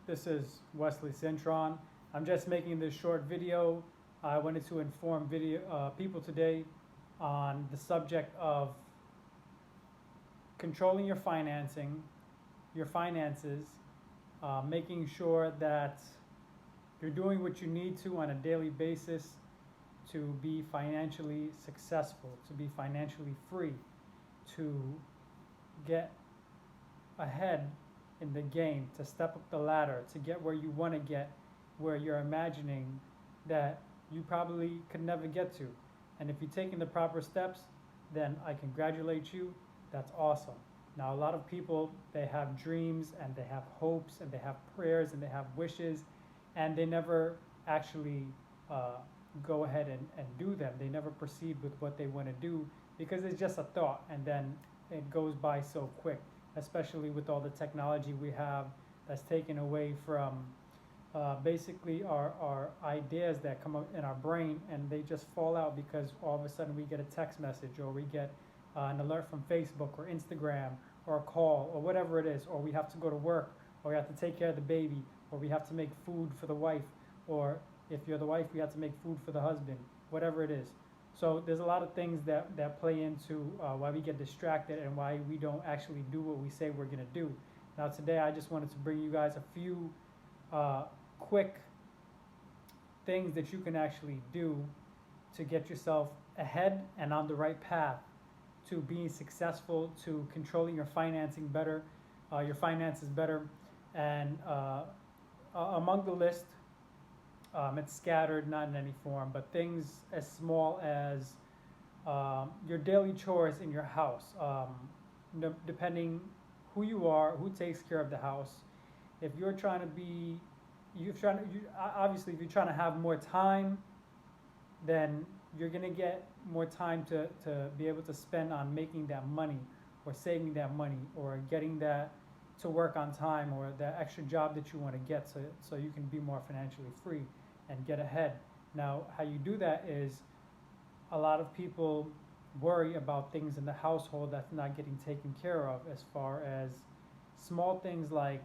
This is Wesley Cintron. I'm just making this short video. I wanted to inform people today on the subject of controlling your finances, making sure that you're doing what you need to on a daily basis to be financially successful, to be financially free, to get ahead in the game, to step up the ladder, to get where you want to get, where you're imagining that you probably could never get to. And if you're taking the proper steps, then I congratulate you. That's awesome. Now, a lot of people, they have dreams and they have hopes and they have prayers and they have wishes, and they never actually go ahead and do them. They never proceed with what they want to do because it's just a thought, and then it goes by so quick, especially with all the technology we have that's taken away from basically our ideas that come up in our brain, and they just fall out because all of a sudden we get a text message, or we get an alert from Facebook or Instagram, or a call, or whatever it is, or we have to go to work, or we have to take care of the baby, or we have to make food for the wife, or if you're the wife, we have to make food for the husband, whatever it is. So there's a lot of things that play into why we get distracted and why we don't actually do what we say we're going to do. Now today I just wanted to bring you guys a few quick things that you can actually do to get yourself ahead and on the right path to being successful, to controlling your finances better, and among the list, it's scattered, not in any form, but things as small as your daily chores in your house, depending who you are, who takes care of the house. If you're trying to be, obviously, if you're trying to have more time, then you're going to get more time to be able to spend on making that money, or saving that money, or getting that to work on time, or that extra job that you want to get, so you can be more financially free and get ahead. Now, how you do that is, a lot of people worry about things in the household that's not getting taken care of, as far as small things like,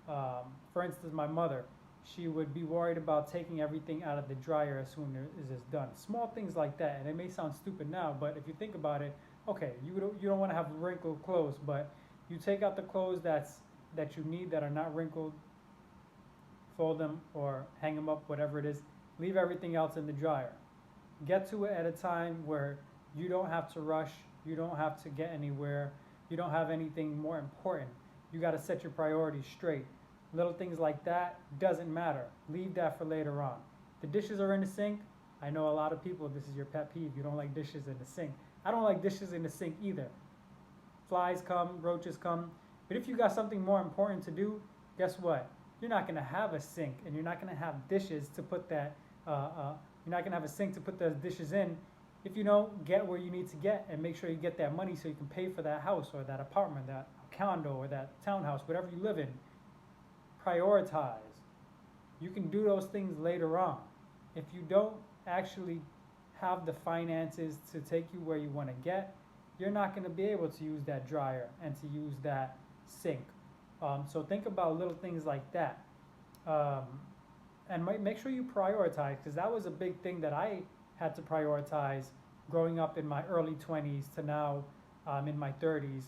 for instance, my mother, she would be worried about taking everything out of the dryer as soon as it's done. Small things like that, and it may sound stupid now, but if you think about it, okay, you don't want to have wrinkled clothes, but you take out the clothes that you need, that are not wrinkled, fold them or hang them up, whatever it is, leave everything else in the dryer. Get to it at a time where you don't have to rush, you don't have to get anywhere, you don't have anything more important. You got to set your priorities straight. Little things like that doesn't matter. Leave that for later on. The dishes are in the sink. I know a lot of people, this is your pet peeve, you don't like dishes in the sink. I don't like dishes in the sink either. Flies come, roaches come. But if you got something more important to do, guess what? You're not going to have a sink, and you're not going to have dishes to put that. You're not going to have a sink to put those dishes in if you don't get where you need to get, and make sure you get that money so you can pay for that house, or that apartment, that condo, or that townhouse, whatever you live in. Prioritize. You can do those things later on. If you don't actually have the finances to take you where you want to get, you're not going to be able to use that dryer and to use that sink. So think about little things like that. And make sure you prioritize, because that was a big thing that I had to prioritize growing up in my early 20s to now in my 30s.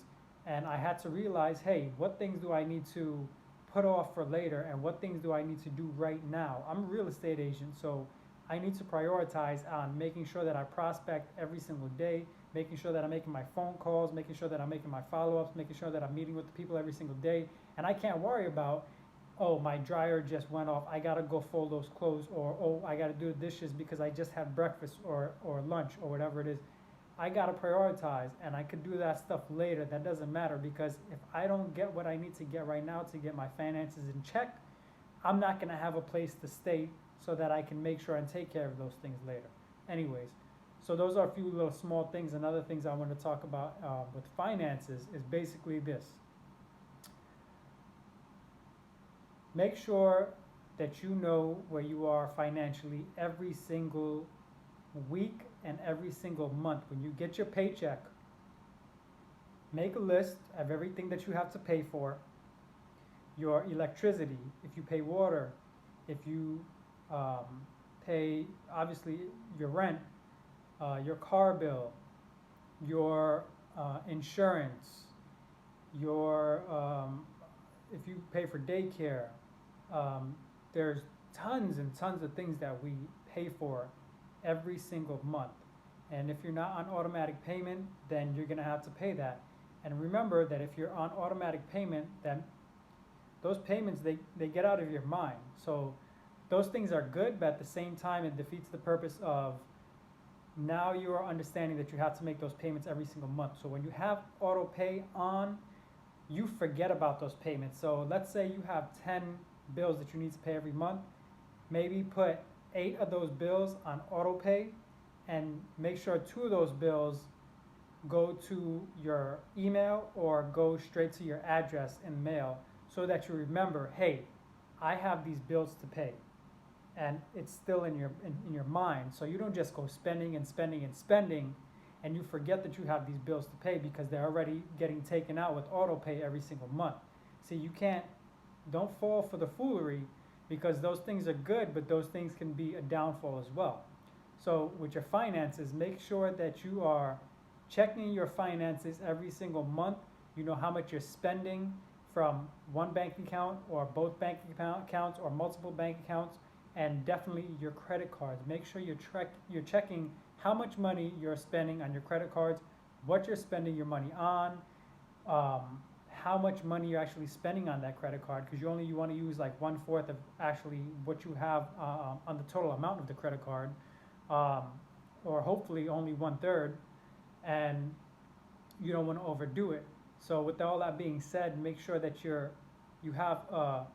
And I had to realize, hey, what things do I need to put off for later, and what things do I need to do right now? I'm a real estate agent, so I need to prioritize on making sure that I prospect every single day, making sure that I'm making my phone calls, making sure that I'm making my follow-ups, making sure that I'm meeting with the people every single day. And I can't worry about, oh, my dryer just went off, I gotta go fold those clothes, or oh, I gotta do the dishes because I just had breakfast or lunch, or whatever it is. I gotta prioritize, and I could do that stuff later. That doesn't matter, because if I don't get what I need to get right now to get my finances in check, I'm not gonna have a place to stay so that I can make sure and take care of those things later. Anyways, so those are a few little small things. And other things I want to talk about with finances is basically this. Make sure that you know where you are financially every single week and every single month. When you get your paycheck, make a list of everything that you have to pay for. your electricity, if you pay water, if you pay, obviously, your rent, your car bill, your insurance, your if you pay for daycare, there's tons and tons of things that we pay for every single month. And if you're not on automatic payment, then you're gonna have to pay that. And remember that if you're on automatic payment, then those payments, they get out of your mind. So those things are good, but at the same time, it defeats the purpose of now you are understanding that you have to make those payments every single month. So when you have auto pay on, you forget about those payments. So let's say you have 10 bills that you need to pay every month. Maybe put 8 of those bills on auto pay and make sure 2 of those bills go to your email or go straight to your address in mail, so that you remember, hey, I have these bills to pay. And it's still in your mind. So you don't just go spending and spending and spending and you forget that you have these bills to pay because they're already getting taken out with auto pay every single month. See, don't fall for the foolery, because those things are good, but those things can be a downfall as well. So with your finances, make sure that you are checking your finances every single month. You know how much you're spending from one bank account or both bank accounts or multiple bank accounts, and definitely your credit cards. Make sure you're checking how much money you're spending on your credit cards, what you're spending your money on, how much money you're actually spending on that credit card, because you want to use like 1/4 of actually what you have on the total amount of the credit card, or hopefully only 1/3, and you don't want to overdo it. So with all that being said, make sure that you have a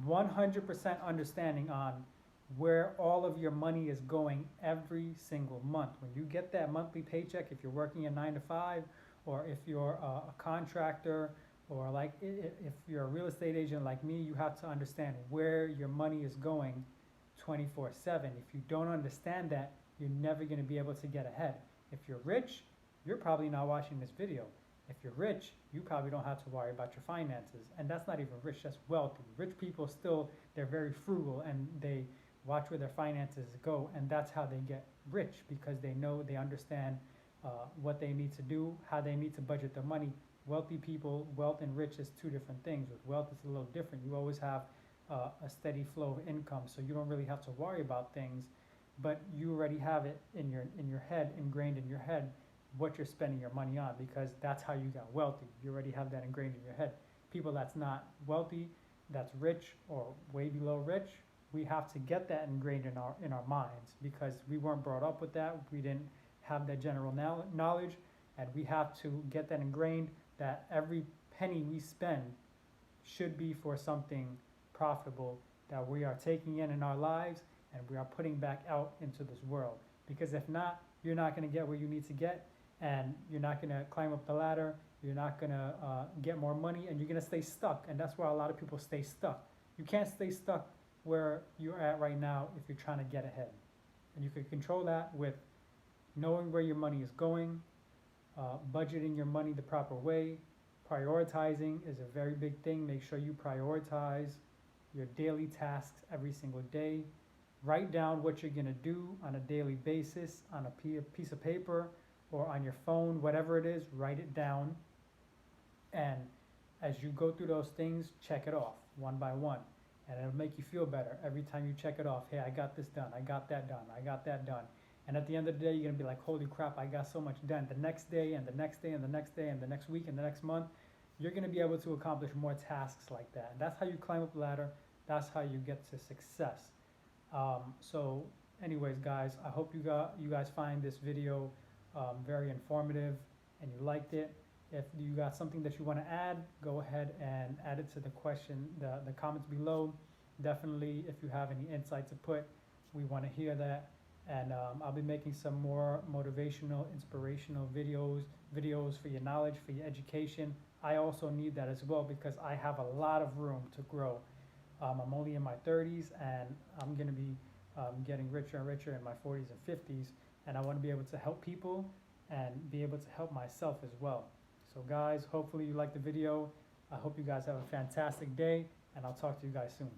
100% understanding on where all of your money is going every single month. When you get that monthly paycheck, if you're working a 9 to 5, or if you're a contractor, or like if you're a real estate agent like me, you have to understand where your money is going 24/7. If you don't understand that, you're never going to be able to get ahead. If you're rich, you're probably not watching this video. If you're rich, you probably don't have to worry about your finances. And that's not even rich, that's wealthy. Rich people still, they're very frugal and they watch where their finances go, and that's how they get rich, because they understand what they need to do, how they need to budget their money. Wealthy people, wealth and rich is two different things. With wealth, it's a little different. You always have a steady flow of income, so you don't really have to worry about things, but you already have it in your head, ingrained in your head, what you're spending your money on, because that's how you got wealthy. You already have that ingrained in your head. People that's not wealthy, that's rich or way below rich, we have to get that ingrained in our minds, because we weren't brought up with that. We didn't have that general knowledge, and we have to get that ingrained, that every penny we spend should be for something profitable that we are taking in our lives and we are putting back out into this world. Because if not, you're not going to get where you need to get, and you're not going to climb up the ladder, you're not going to get more money, and you're going to stay stuck. And that's why a lot of people stay stuck. You can't stay stuck where you're at right now if you're trying to get ahead. And you can control that with knowing where your money is going, budgeting your money the proper way. Prioritizing is a very big thing. Make sure you prioritize your daily tasks every single day. Write down what you're going to do on a daily basis on a piece of paper or on your phone, whatever it is, write it down. And as you go through those things, check it off one by one. And it'll make you feel better every time you check it off. Hey, I got this done, I got that done, I got that done. And at the end of the day, you're gonna be like, holy crap, I got so much done. The next day and the next day and the next day and the next week and the next month, you're gonna be able to accomplish more tasks like that. And that's how you climb up the ladder. That's how you get to success. So anyways, guys, I hope you guys find this video very informative and you liked it. If you got something that you want to add, go ahead and add it to the comments below. Definitely, if you have any insight to put, we want to hear that. And I'll be making some more motivational, inspirational videos for your knowledge, for your education. I also need that as well, because I have a lot of room to grow. I'm only in my 30s, and I'm going to be getting richer and richer in my 40s and 50s. And I want to be able to help people and be able to help myself as well. So guys, hopefully you liked the video. I hope you guys have a fantastic day. and I'll talk to you guys soon.